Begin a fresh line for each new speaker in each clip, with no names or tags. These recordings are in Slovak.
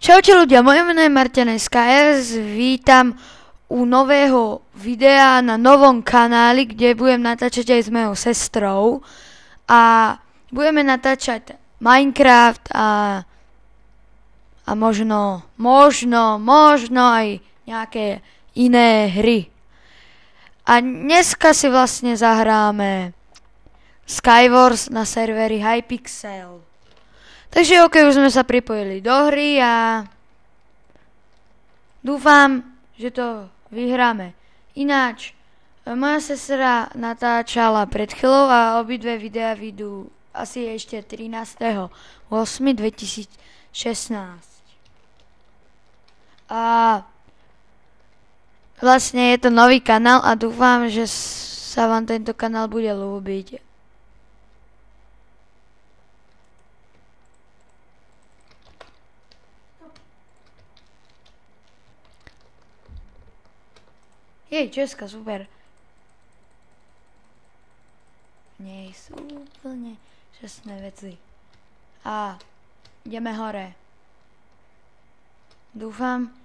Čaute ľudia, moje meno je Martin SKS, vítam u nového videa na novom kanáli, kde budem natáčať aj s mojou sestrou a budeme natáčať Minecraft a možno aj nejaké iné hry. A dneska si vlastne zahráme Skywars na serveri Hypixel. Takže už sme sa pripojili do hry a dúfam, že to vyhráme. Ináč, moja sestra natáčala pred chvíľou a obidve videá vidú asi ešte 13.8.2016. A vlastne je to nový kanál a dúfam, že sa vám tento kanál bude ľúbiť. Jej, Česka, super. Nie sú úplne šťastné veci. A ideme hore. Dúfam,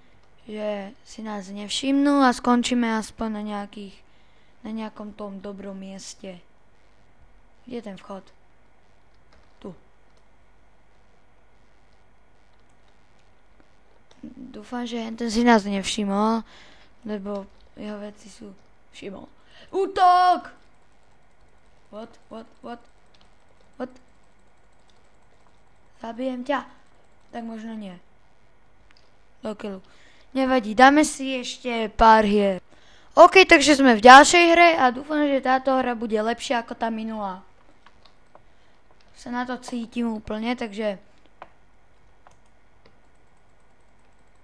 že si nás nevšimnú a skončíme aspoň na nejakom tom dobrom mieste. Kde je ten vchod? Tu. Dúfam, že ten si nás nevšimol, lebo jeho veci sú všimol. Útok! What? Zabijem ťa. Tak možno nie. Dokeľu. Nevadí, dáme si ešte pár hier. OK, takže sme v ďalšej hre a dúfam, že táto hra bude lepšia ako tá minulá. Sa na to cítim úplne, takže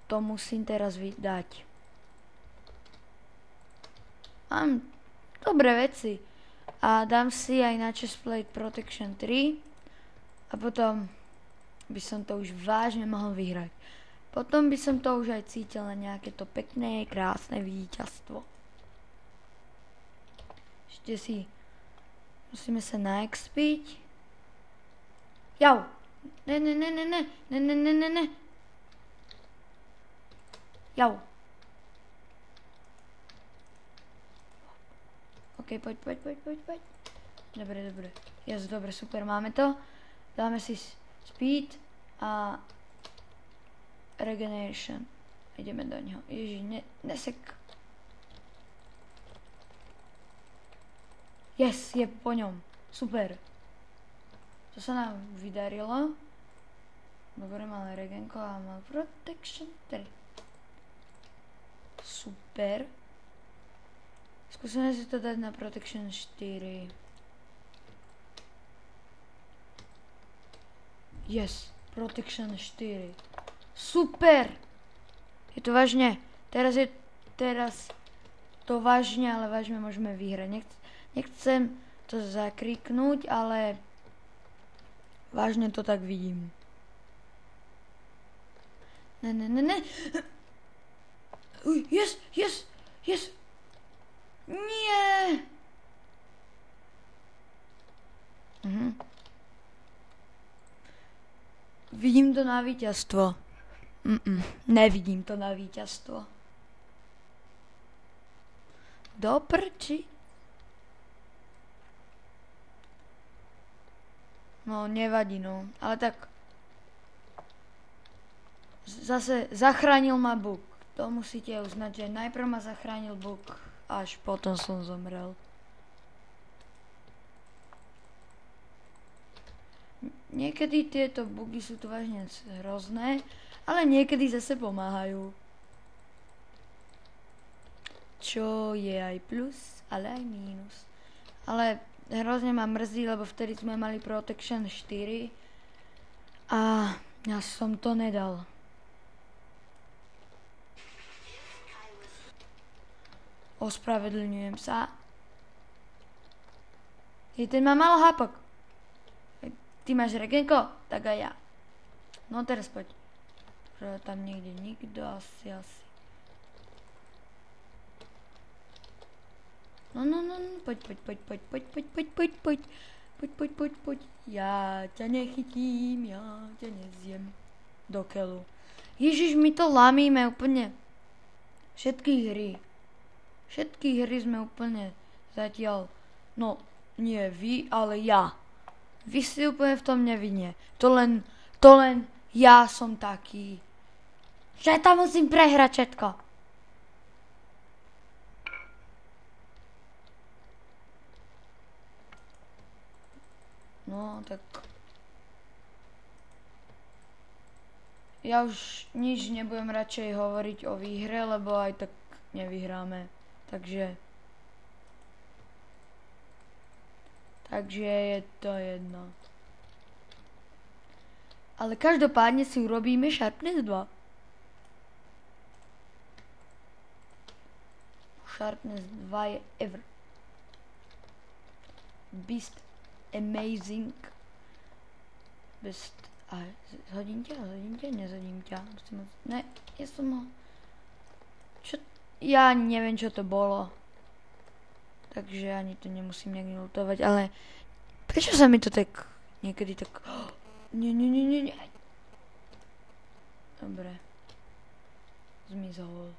to musím teraz vydať. Mám dobré veci a dám si aj na Chestplate Protection 3 a potom by som to už vážne mohol vyhrať. Potom by som to už aj cítil na nejaké to pekné, krásne víťazstvo. Ešte si musíme sa naexpiť. Jau! Ne. Jau! OK, poď. Dobre. Dobre, super, máme to. Dáme si speed a regeneration. Ideme do neho. Ježiš, nesek. Yes, je po ňom. Super. To sa nám vydarilo. Dobre, mal regenko a mal protection 3. Super. Skúsime si to dať na Protection 4. Yes, Protection 4. Super! Je to vážne. Teraz to vážne, ale vážne môžeme vyhrať. Nechcem to zakriknúť, ale vážne to tak vidím. Ne. Yes! Nie! Vidím to na víťazstvo. Nevidím to na víťazstvo. Do prči. No, nevadí, no. Ale tak zase zachránil ma Buk. To musíte uznať, že najprv ma zachránil Buk, až potom som zomrel. Niekedy tieto bugy sú tu vážne hrozné, ale niekedy zase pomáhajú. Čo je aj plus, ale aj mínus. Ale hrozne ma mrzí, lebo vtedy sme mali Protection 4 a ja som to nedal. Ospravedlňujem sa. Ten má málo hápok. Ty máš regenko? Tak aj ja. No teraz poď. Tam niekde nikto asi. No. Poď. Ja ťa nechytím, ja ťa nezjem. Do keľu. Ježiš, my to lamíme úplne. Všetky hry sme úplne zatiaľ, no nie vy, ale ja. Vy si úplne v tom nevinne. To len ja som taký, že tam musím prehrať všetko. No, tak ja už nič nebudem radšej hovoriť o výhre, lebo aj tak nevyhráme. Takže je to jedno. Ale každopádne si urobíme Sharpness 2. Sharpness 2 je ever. Beast amazing. Best. A zhodím ťa? Nezhodím ťa. Ne, ja som ho... Čo? Ja neviem, čo to bolo. Takže ani to nemusím nejak lutovať, ale... Prečo sa mi to tak... Niekedy tak... Nie. Dobre. Zmizol.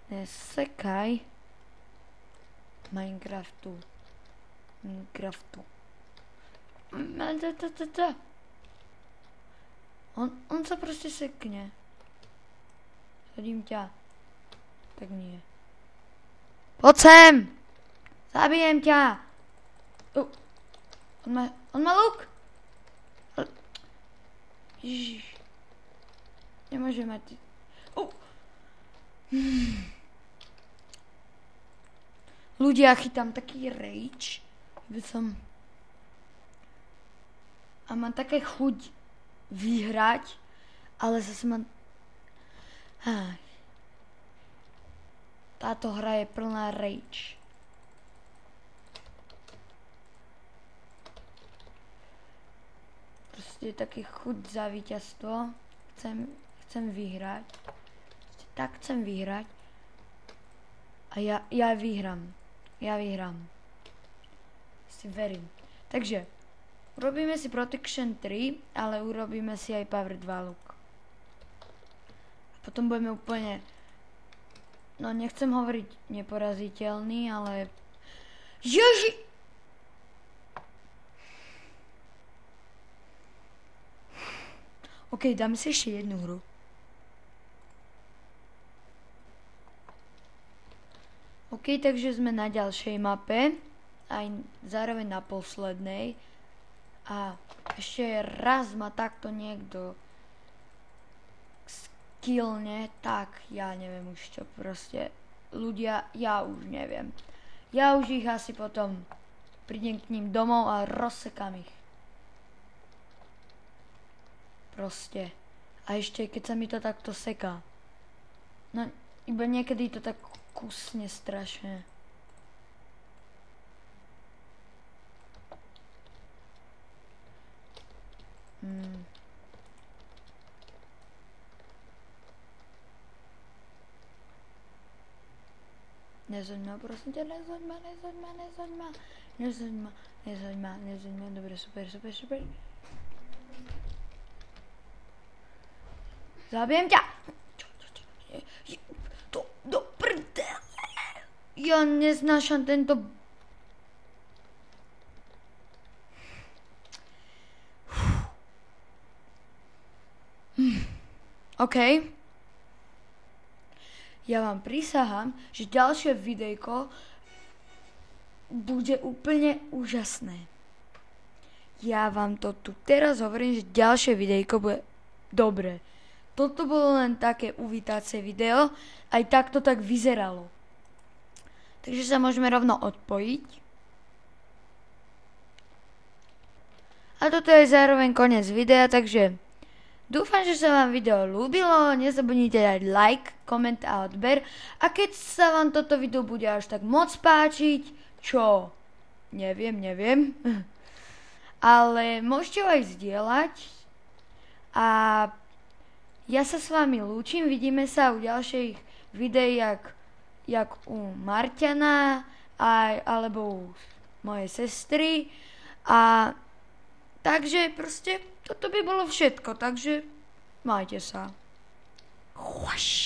Nesekaj. Minecraftu. On sa proste sekne. Hodím ťa. Tak nie. Poď sem! Zabijem ťa! On má luk! Ježiš. Nemôže mať... Ľudia, chytám taký rage, a mám také chuť vyhrať, ale zase mám... Táto hra je plná rage. Proste taký chuť za víťazstvo. Chcem vyhrať. Tak chcem vyhrať. A ja vyhrám. Si verím. Takže, urobíme si Protection 3, ale urobíme si aj Power 2 look. A potom budeme úplne... No, nechcem hovoriť neporaziteľný, ale... Ježi! OK, dáme si ešte jednu hru. OK, takže sme na ďalšej mape, aj zároveň na poslednej. A ešte raz ma takto niekto skillne, tak ja neviem už čo proste. Ľudia, ja už neviem. Ja už ich asi potom prídem k ním domov a rozsekám ich. Proste. A ešte keď sa mi to takto seká. No, iba niekedy to tak kusne strašne. Nezoň ma, prosím ťa, nezoň ma. Dobre, super. Zabijem ťa! Do prdele! Ja neznášam tento... OK. Ja vám prisahám, že ďalšie videjko bude úplne úžasné. Ja vám to tu teraz hovorím, že ďalšie videjko bude dobré. Toto bolo len také uvítacie video, aj tak to tak vyzeralo. Takže sa môžeme rovno odpojiť. A toto je zároveň koniec videa, takže dúfam, že sa vám video ľúbilo, nezabudnite dať like, koment a odber. A keď sa vám toto video bude až tak moc páčiť, čo? Neviem. Ale môžete ho aj zdieľať. A ja sa s vami lúčim, vidíme sa u ďalších videí, jak u Marťana, alebo u mojej sestry. A takže proste toto by bolo všetko, takže majte sa. Chvaš.